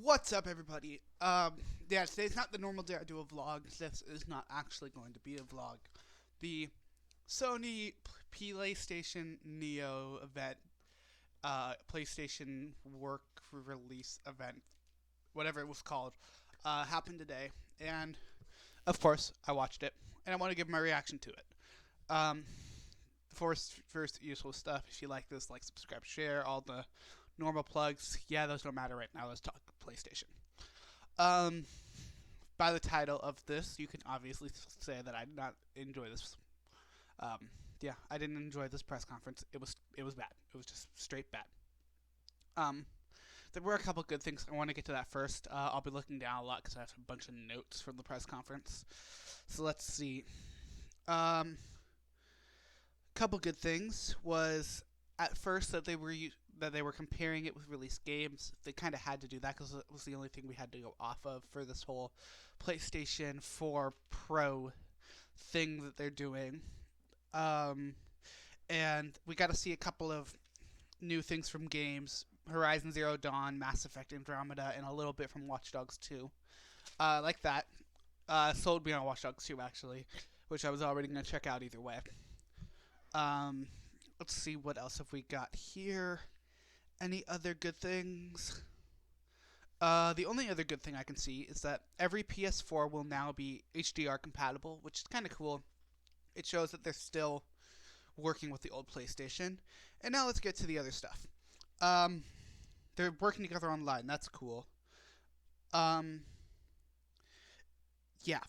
What's up, everybody? Yeah, today's not the normal day I do a vlog. This is not actually going to be a vlog. The Sony PlayStation Neo event, PlayStation work release event, whatever it was called, happened today, and of course, I watched it, and I want to give my reaction to it. Um, first useful stuff. If you like this, like, subscribe, share, all the normal plugs. Yeah, those don't matter right now. Let's talk PlayStation. Um, by the title of this, you can obviously say that I did not enjoy this. Yeah, I didn't enjoy this press conference. It was bad. It was just straight bad. Um, there were a couple good things. I want to get to that first. I'll be looking down a lot because I have a bunch of notes from the press conference. So let's see. Couple good things was at first that they were comparing it with released games. They kind of had to do that because it was the only thing we had to go off of for this whole PlayStation 4 Pro thing that they're doing. Um, and we got to see a couple of new things from games: Horizon Zero Dawn, Mass Effect Andromeda, and a little bit from Watch Dogs 2. Like that. Sold me on Watch Dogs 2 actually, which I was already gonna check out either way. Um, let's see what else have we got here. Any other good things? The only other good thing I can see is that every PS4 will now be HDR compatible, which is kind of cool. It shows that they're still working with the old PlayStation. And now let's get to the other stuff. Um, they're working together online. That's cool. Um, yeah.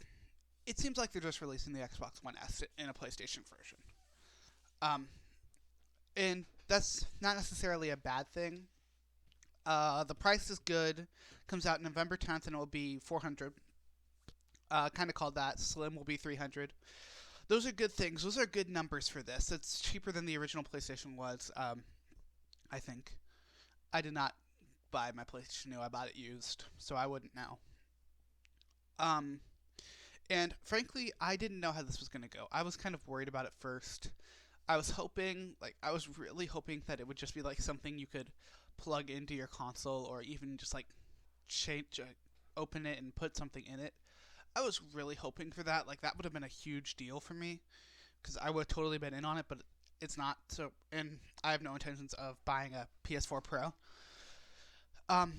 It seems like they're just releasing the Xbox One S in a PlayStation version. Um, and that's not necessarily a bad thing. The price is good. Comes out November 10th, and it will be 400. Kind of called that. Slim will be 300. Those are good things. Those are good numbers for this. It's cheaper than the original PlayStation was. I think. I did not buy my PlayStation new. I bought it used, so I wouldn't know. Um, and frankly, I didn't know how this was gonna go. I was kind of worried about it first. I was really hoping that it would just be like something you could plug into your console, or even just like change, open it and put something in it. I was really hoping for that. Like, that would have been a huge deal for me because I would have totally been in on it, but it's not. So, and I have no intentions of buying a PS4 Pro. Um,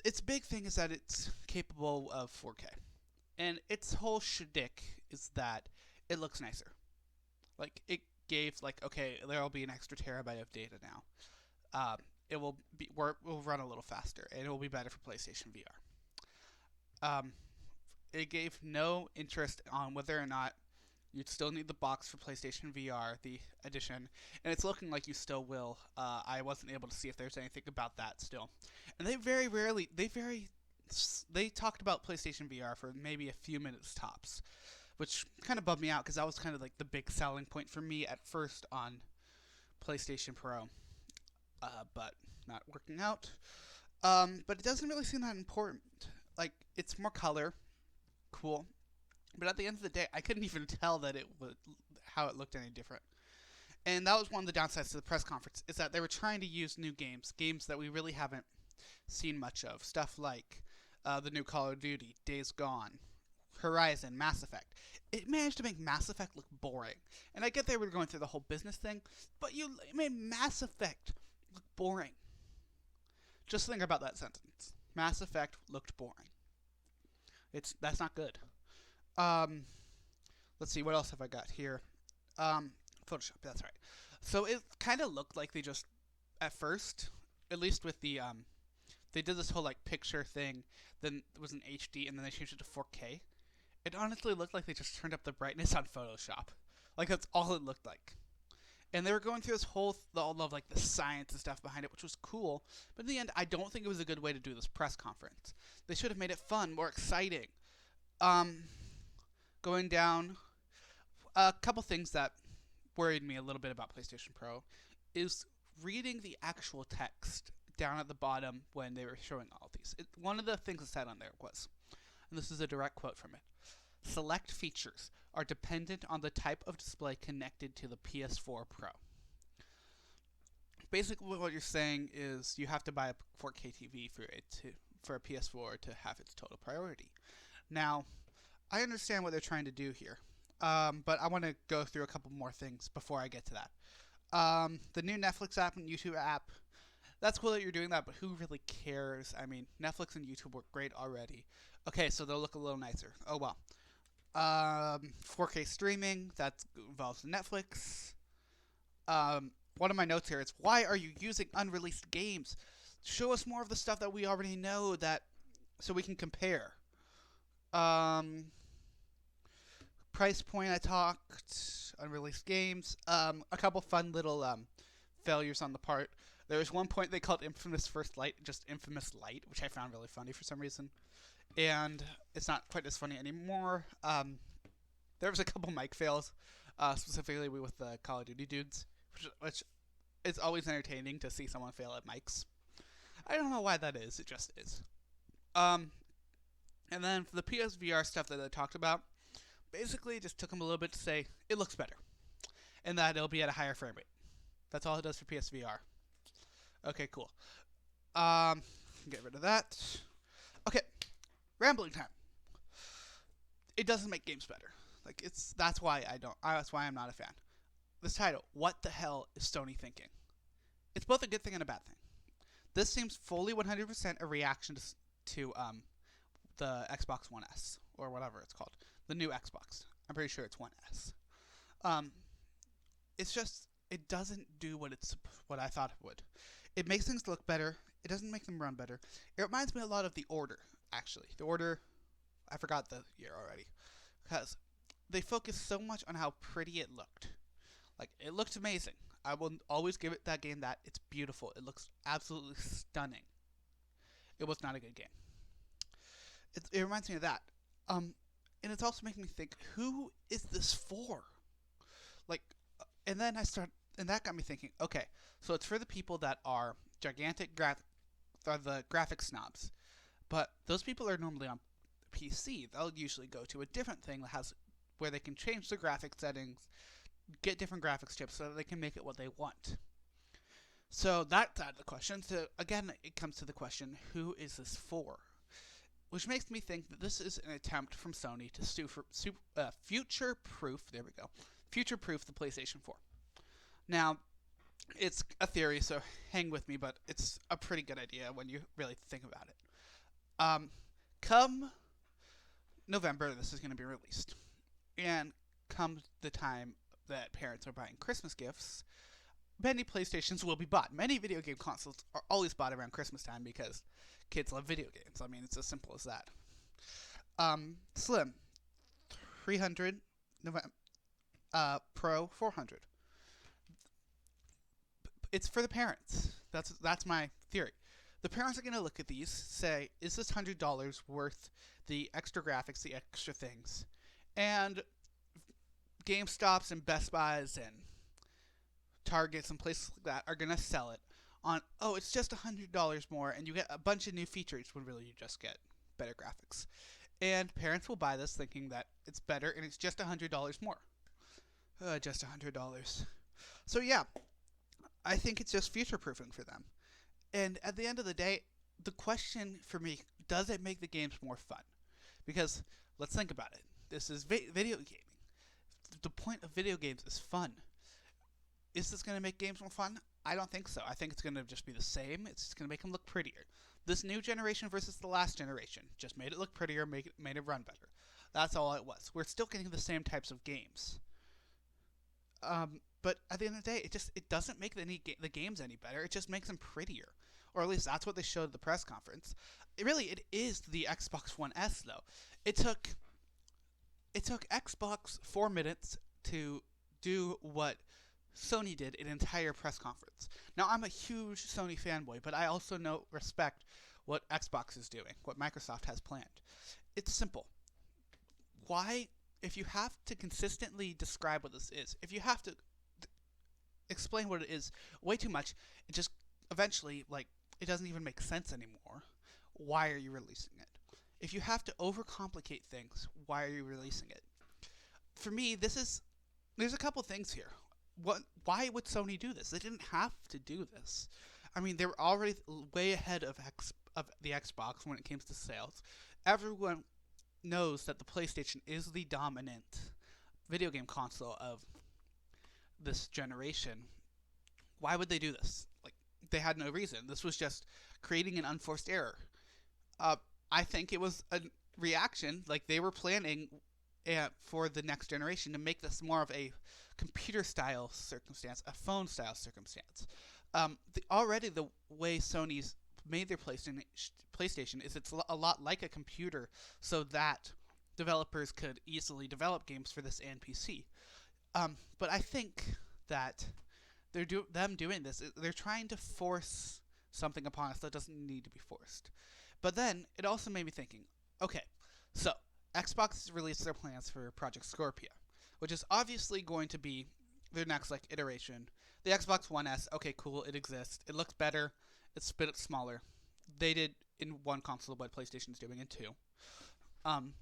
its big thing is that it's capable of 4K, and its whole shtick is that it looks nicer. Like, it gave, like, okay, there will be an extra terabyte of data now. It will run a little faster, and it will be better for PlayStation VR. It gave no interest on whether or not you'd still need the box for PlayStation VR, the edition, and it's looking like you still will. I wasn't able to see if there's anything about that still, and they talked about PlayStation VR for maybe a few minutes tops, which kind of bummed me out because that was kind of like the big selling point for me at first on PlayStation Pro, but not working out. But it doesn't really seem that important. Like, it's more color, cool, but at the end of the day, I couldn't even tell that it would how it looked any different. And that was one of the downsides to the press conference, is that they were trying to use new games that we really haven't seen much of. Stuff like the new Call of Duty, Days Gone, Horizon, Mass Effect. It managed to make Mass Effect look boring. And I get they were going through the whole business thing, but you made Mass Effect look boring. Just think about that sentence. Mass Effect looked boring. That's not good. Um, let's see, what else have I got here? Photoshop. That's right. So it kind of looked like they just, at first, at least with they did this whole like picture thing. Then it was an HD, and then they changed it to 4K. It honestly looked like they just turned up the brightness on Photoshop. Like, that's all it looked like. And they were going through this whole all of like the science and stuff behind it, which was cool. But in the end, I don't think it was a good way to do this press conference. They should have made it fun, more exciting. Um, Going down, a couple things that worried me a little bit about PlayStation Pro is reading the actual text down at the bottom when they were showing all of these. One of the things that said on there was, and this is a direct quote from it: select features are dependent on the type of display connected to the PS4 Pro. Basically, what you're saying is you have to buy a 4K TV for a PS4 to have its total priority. Now, I understand what they're trying to do here, but I want to go through a couple more things before I get to that. The new Netflix app and YouTube app. That's cool that you're doing that, but who really cares? I mean, Netflix and YouTube work great already. Okay, so they'll look a little nicer. Oh well. 4K streaming, that involves Netflix. One of my notes here is, why are you using unreleased games? Show us more of the stuff that we already know, that so we can compare. Price point, I talked. Unreleased games. A couple fun little failures on the part. There was one point they called Infamous First Light just Infamous Light, which I found really funny for some reason. And it's not quite as funny anymore. There was a couple mic fails, specifically with the Call of Duty dudes, which is always entertaining to see someone fail at mics. I don't know why that is. It just is. And then for the PSVR stuff that I talked about, basically it just took them a little bit to say it looks better, and that it'll be at a higher frame rate. That's all it does for PSVR. Okay, cool. Get rid of that. Okay, rambling time. It doesn't make games better. That's why I'm not a fan. This title, what the hell is Sony thinking? It's both a good thing and a bad thing. This seems fully 100% a reaction to the Xbox One S, or whatever it's called, the new Xbox. I'm pretty sure it's One S. It's just, it doesn't do what I thought it would. It makes things look better. It doesn't make them run better. It reminds me a lot of The Order, actually. The Order, I forgot the year already, because they focused so much on how pretty it looked. It looked amazing. I will always give that game that. It's beautiful. It looks absolutely stunning. It was not a good game. It reminds me of that. And it's also making me think, who is this for? And that got me thinking, okay, so it's for the people that are the graphic snobs. But those people are normally on PC. They'll usually go to a different thing where they can change the graphic settings, get different graphics chips so that they can make it what they want. So that's out of the question. So again, it comes to the question, who is this for? Which makes me think that this is an attempt from Sony to future-proof the PlayStation 4. Now, it's a theory, so hang with me, but it's a pretty good idea when you really think about it. Come November, this is going to be released. And come the time that parents are buying Christmas gifts, many PlayStations will be bought. Many video game consoles are always bought around Christmas time because kids love video games. I mean, it's as simple as that. Slim, 300, Pro, 400. It's for the parents. That's my theory. The parents are going to look at these, say, is this $100 worth the extra graphics, the extra things? And GameStops and Best Buys and Targets and places like that are going to sell it on, oh, it's just $100 more, and you get a bunch of new features when really you just get better graphics. And parents will buy this thinking that it's better, and it's just $100 more. Just $100. So yeah, I think it's just future-proofing for them. And at the end of the day, the question for me, does it make the games more fun? Because let's think about it. This is video gaming. The point of video games is fun. Is this going to make games more fun? I don't think so. I think it's going to just be the same. It's just going to make them look prettier. This new generation versus the last generation just made it look prettier, made it run better. That's all it was. We're still getting the same types of games. But at the end of the day, it doesn't make the games any better. It just makes them prettier. Or at least that's what they showed at the press conference. It is the Xbox One S, though. It took Xbox 4 minutes to do what Sony did an entire press conference. Now, I'm a huge Sony fanboy, but I also respect what Xbox is doing, what Microsoft has planned. It's simple. Why, if you have to consistently describe what this is, if you have to explain what it is way too much, it just eventually, it doesn't even make sense anymore. Why are you releasing it? If you have to overcomplicate things, why are you releasing it? For me, there's a couple things here. what? Why would Sony do this? They didn't have to do this. I mean, they were already way ahead of the Xbox when it came to sales. Everyone knows that the PlayStation is the dominant video game console of this generation. Why would they do this? Like, they had no reason. This was just creating an unforced error. Uh, I think it was a reaction, like they were planning for the next generation to make this more of a computer style circumstance, a phone style circumstance. Already the way Sony's made their PlayStation is it's a lot like a computer, so that developers could easily develop games for this and PC. But I think that them doing this, they're trying to force something upon us that doesn't need to be forced. But then it also made me thinking, okay, so Xbox has released their plans for Project Scorpio, which is obviously going to be their next iteration. The Xbox One S, okay, cool, it exists. It looks better. It's a bit smaller. They did in one console what PlayStation's doing in two. And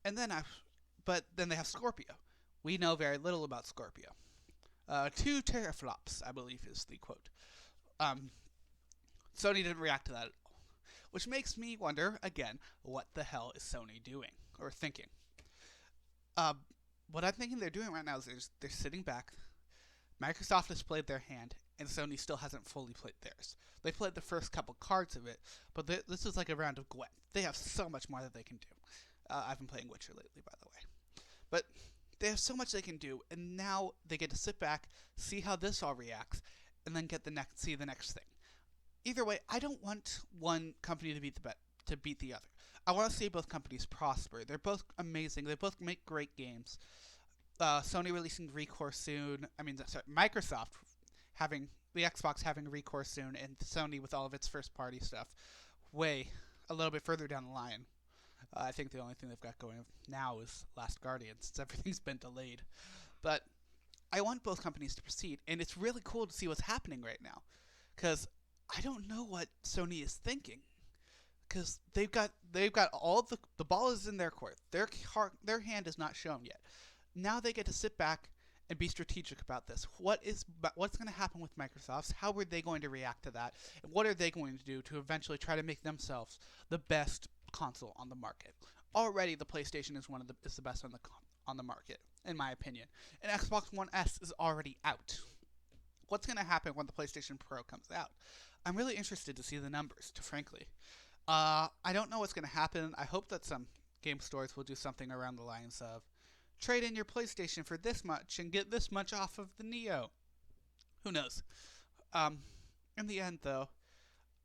then but then they have Scorpio. We know very little about Scorpio. 2 teraflops, I believe, is the quote. Sony didn't react to that at all, which makes me wonder again, what the hell is Sony doing or thinking? What I'm thinking they're doing right now is they're sitting back. Microsoft has played their hand, and Sony still hasn't fully played theirs. They played the first couple cards of it, but this is like a round of Gwent. They have so much more that they can do. I've been playing Witcher lately, by the way. But they have so much they can do, and now they get to sit back, see how this all reacts, and then see the next thing. Either way, I don't want one company to beat the other. I want to see both companies prosper. They're both amazing. They both make great games. Sony releasing Recourse soon. Microsoft having the Xbox having Recourse soon, and Sony with all of its first-party stuff a little bit further down the line. I think the only thing they've got going now is Last Guardian, since everything's been delayed. But I want both companies to proceed, and it's really cool to see what's happening right now, because I don't know what Sony is thinking, because they've got all the ball is in their court. Their hand is not shown yet. Now they get to sit back and be strategic about this. What's going to happen with Microsoft? How are they going to react to that? And what are they going to do to eventually try to make themselves the best console on the market? Already, the PlayStation is the best on the market, in my opinion. And Xbox One S is already out. What's going to happen when the PlayStation Pro comes out? I'm really interested to see the numbers, frankly. I don't know what's going to happen. I hope that some game stores will do something around the lines of trade in your PlayStation for this much and get this much off of the Neo. Who knows? In the end, though,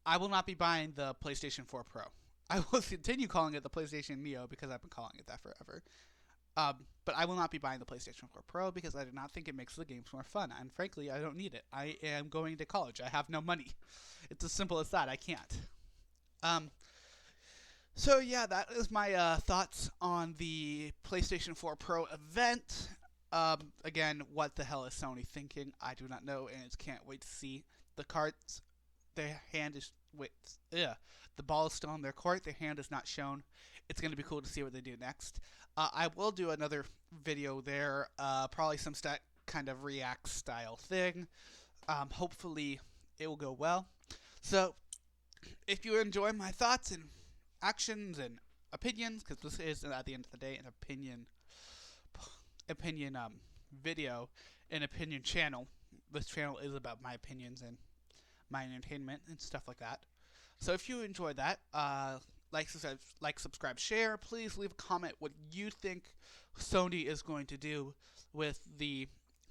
I will not be buying the PlayStation 4 Pro. I will continue calling it the PlayStation Neo because I've been calling it that forever. But I will not be buying the PlayStation 4 Pro because I do not think it makes the games more fun. And frankly, I don't need it. I am going to college. I have no money. It's as simple as that. I can't. So yeah, that is my thoughts on the PlayStation 4 Pro event. Again, what the hell is Sony thinking? I do not know, and can't wait to see the cards. Their hand is the ball is still in their court. Their hand is not shown. It's going to be cool to see what they do next. I will do another video there, probably some kind of React style thing. Hopefully, it will go well. So, if you enjoy my thoughts and actions and opinions, because this is at the end of the day an opinion video, an opinion channel. This channel is about my opinions and my entertainment and stuff like that. So if you enjoy that, like, subscribe, share. Please leave a comment what you think Sony is going to do with the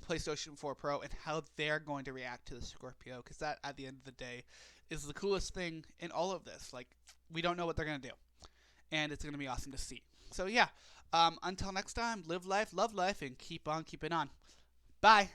PlayStation 4 Pro and how they're going to react to the Scorpio, because that, at the end of the day, is the coolest thing in all of this. Like, we don't know what they're going to do, and it's going to be awesome to see. So yeah, until next time, live life, love life, and keep on keeping on. Bye!